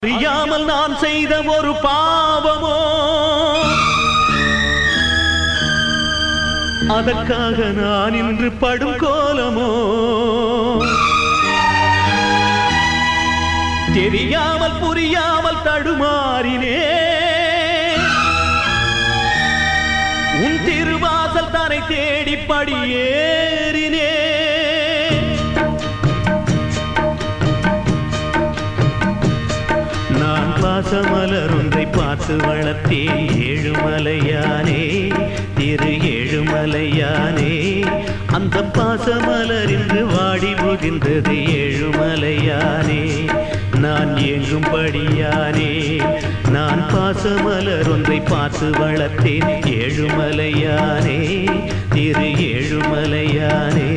அறியாமல் நான் செய்த ஒரு பாவமோ அதற்காக நான் இன்று படும் கோலமோ தெரியாமல் புரியாமல் தடுமாறினே உன் திருவாசல் தன்னை தேடி படியேறினே நான் பாசமலர் ஒன்றை பார்த்து வளர்த்தேன் ஏழுமலையானே திரு ஏழுமலையானே அந்த பாசமலர் இன்று வாடி புகின்றது ஏழுமலையானே நான் ஏங்கும்படியானே நான் பாசமலர் ஒன்றை பார்த்து வளர்த்தேன் ஏழுமலையானே திரு ஏழுமலையானே